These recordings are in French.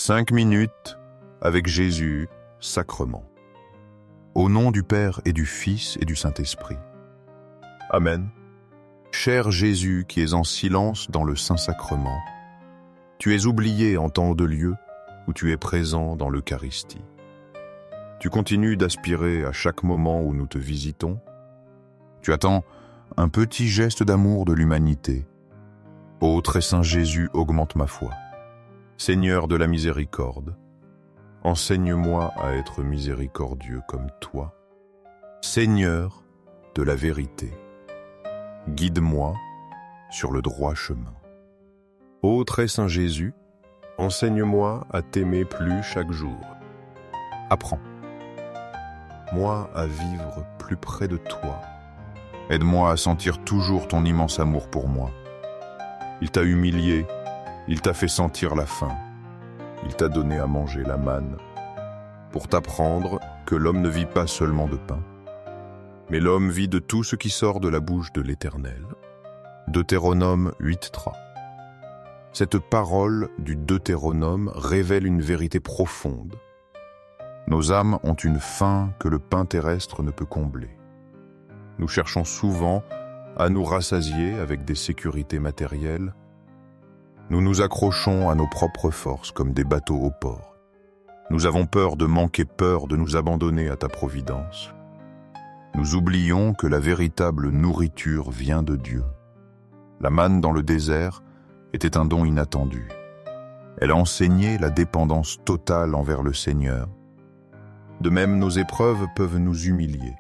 5 minutes avec Jésus, sacrement. Au nom du Père et du Fils et du Saint-Esprit. Amen. Cher Jésus qui es en silence dans le Saint-Sacrement, tu es oublié en tant de lieu où tu es présent dans l'Eucharistie. Tu continues d'aspirer à chaque moment où nous te visitons. Tu attends un petit geste d'amour de l'humanité. Ô très saint Jésus, augmente ma foi. Seigneur de la miséricorde, enseigne-moi à être miséricordieux comme toi. Seigneur de la vérité, guide-moi sur le droit chemin. Ô très saint Jésus, enseigne-moi à t'aimer plus chaque jour. Apprends-moi à vivre plus près de toi. Aide-moi à sentir toujours ton immense amour pour moi. Il t'a humilié, il t'a fait sentir la faim. Il t'a donné à manger la manne, pour t'apprendre que l'homme ne vit pas seulement de pain, mais l'homme vit de tout ce qui sort de la bouche de l'Éternel. Deutéronome 8.3. Cette parole du Deutéronome révèle une vérité profonde. Nos âmes ont une faim que le pain terrestre ne peut combler. Nous cherchons souvent à nous rassasier avec des sécurités matérielles. Nous nous accrochons à nos propres forces comme des bateaux au port. Nous avons peur de manquer, peur de nous abandonner à ta providence. Nous oublions que la véritable nourriture vient de Dieu. La manne dans le désert était un don inattendu. Elle a enseigné la dépendance totale envers le Seigneur. De même, nos épreuves peuvent nous humilier.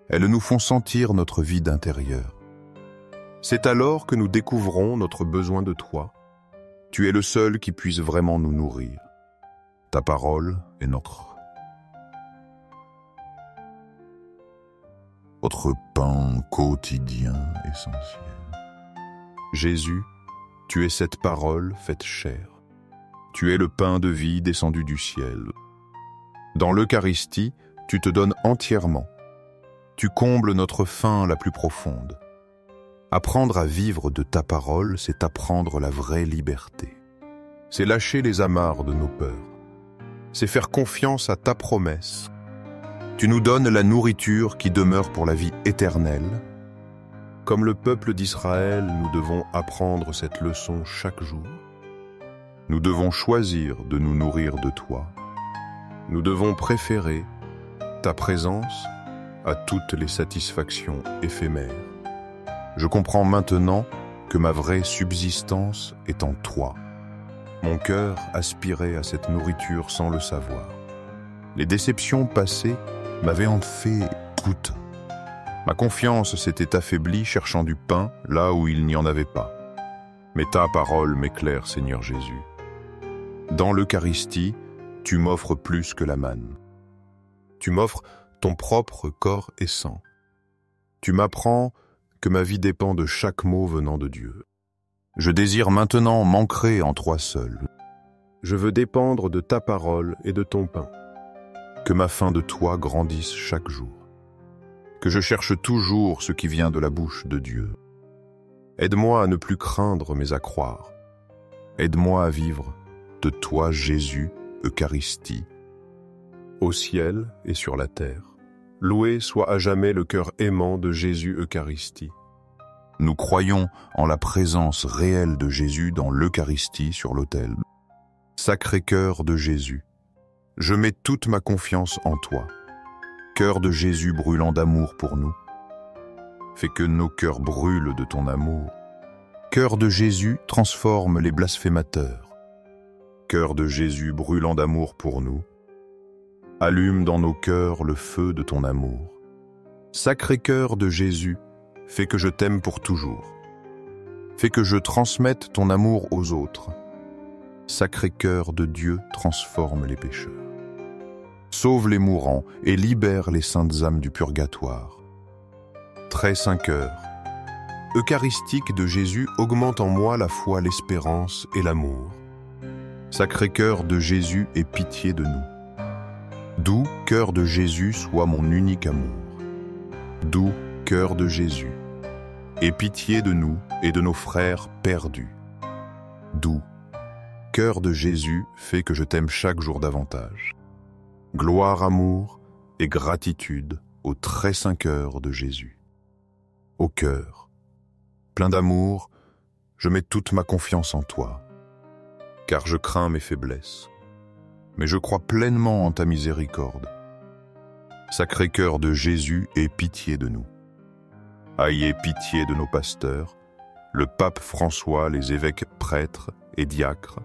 Elles nous font sentir notre vide intérieur. C'est alors que nous découvrons notre besoin de toi. Tu es le seul qui puisse vraiment nous nourrir. Ta parole est notre pain quotidien essentiel. Jésus, tu es cette parole faite chair. Tu es le pain de vie descendu du ciel. Dans l'Eucharistie, tu te donnes entièrement. Tu combles notre faim la plus profonde. Apprendre à vivre de ta parole, c'est apprendre la vraie liberté. C'est lâcher les amarres de nos peurs. C'est faire confiance à ta promesse. Tu nous donnes la nourriture qui demeure pour la vie éternelle. Comme le peuple d'Israël, nous devons apprendre cette leçon chaque jour. Nous devons choisir de nous nourrir de toi. Nous devons préférer ta présence à toutes les satisfactions éphémères. Je comprends maintenant que ma vraie subsistance est en toi. Mon cœur aspirait à cette nourriture sans le savoir. Les déceptions passées m'avaient en fait goutte. Ma confiance s'était affaiblie cherchant du pain là où il n'y en avait pas. Mais ta parole m'éclaire, Seigneur Jésus. Dans l'Eucharistie, tu m'offres plus que la manne. Tu m'offres ton propre corps et sang. Tu m'apprends que ma vie dépend de chaque mot venant de Dieu. Je désire maintenant m'ancrer en toi seul. Je veux dépendre de ta parole et de ton pain. Que ma faim de toi grandisse chaque jour. Que je cherche toujours ce qui vient de la bouche de Dieu. Aide-moi à ne plus craindre mais à croire. Aide-moi à vivre de toi, Jésus, Eucharistie, au ciel et sur la terre. Loué soit à jamais le cœur aimant de Jésus Eucharistie. Nous croyons en la présence réelle de Jésus dans l'Eucharistie sur l'autel. Sacré cœur de Jésus, je mets toute ma confiance en toi. Cœur de Jésus brûlant d'amour pour nous, fais que nos cœurs brûlent de ton amour. Cœur de Jésus transforme les blasphémateurs. Cœur de Jésus brûlant d'amour pour nous, allume dans nos cœurs le feu de ton amour. Sacré cœur de Jésus, fais que je t'aime pour toujours. Fais que je transmette ton amour aux autres. Sacré cœur de Dieu, transforme les pécheurs. Sauve les mourants et libère les saintes âmes du purgatoire. Très saint cœur, eucharistique de Jésus, augmente en moi la foi, l'espérance et l'amour. Sacré cœur de Jésus, aie pitié de nous. Doux cœur de Jésus, sois mon unique amour. Doux cœur de Jésus, aie pitié de nous et de nos frères perdus. Doux cœur de Jésus fait que je t'aime chaque jour davantage. Gloire, amour et gratitude au très saint cœur de Jésus. Au cœur, plein d'amour, je mets toute ma confiance en toi, car je crains mes faiblesses, mais je crois pleinement en ta miséricorde. Sacré cœur de Jésus, aie pitié de nous. Ayez pitié de nos pasteurs, le pape François, les évêques prêtres et diacres.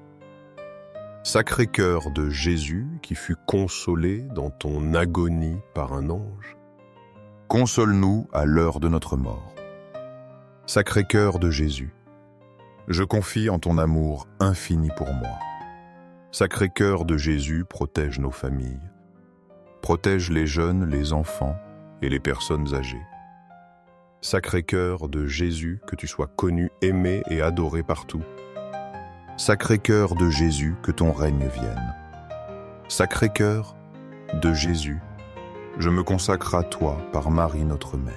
Sacré cœur de Jésus, qui fut consolé dans ton agonie par un ange, console-nous à l'heure de notre mort. Sacré cœur de Jésus, je confie en ton amour infini pour moi. Sacré cœur de Jésus, protège nos familles. Protège les jeunes, les enfants et les personnes âgées. Sacré cœur de Jésus, que tu sois connu, aimé et adoré partout. Sacré cœur de Jésus, que ton règne vienne. Sacré cœur de Jésus, je me consacre à toi par Marie notre Mère.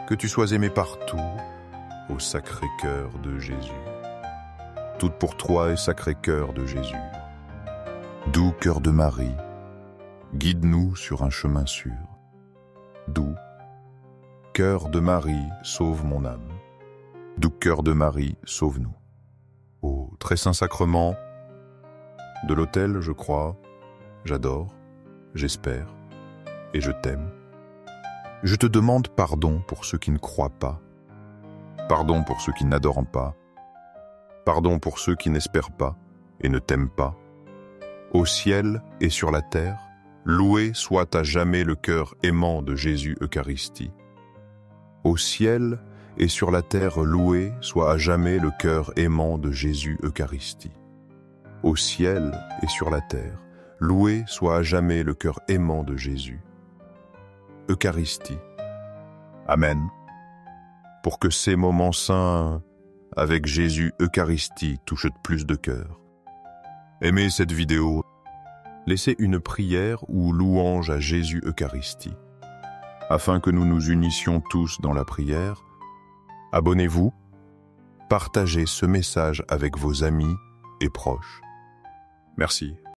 Que tu sois aimé partout, ô sacré cœur de Jésus. Toutes pour toi et sacré cœur de Jésus. Doux cœur de Marie, guide-nous sur un chemin sûr. Doux cœur de Marie, sauve mon âme. Doux cœur de Marie, sauve-nous. Ô très saint sacrement de l'autel, je crois, j'adore, j'espère et je t'aime. Je te demande pardon pour ceux qui ne croient pas, pardon pour ceux qui n'adorent pas, pardon pour ceux qui n'espèrent pas et ne t'aiment pas. Au ciel et sur la terre, loué soit à jamais le cœur aimant de Jésus Eucharistie. Au ciel et sur la terre, loué soit à jamais le cœur aimant de Jésus Eucharistie. Au ciel et sur la terre, loué soit à jamais le cœur aimant de Jésus Eucharistie. Amen. Pour que ces moments saints avec Jésus Eucharistie touchent plus de cœur. Aimez cette vidéo. Laissez une prière ou louange à Jésus Eucharistie. Afin que nous nous unissions tous dans la prière, abonnez-vous, partagez ce message avec vos amis et proches. Merci.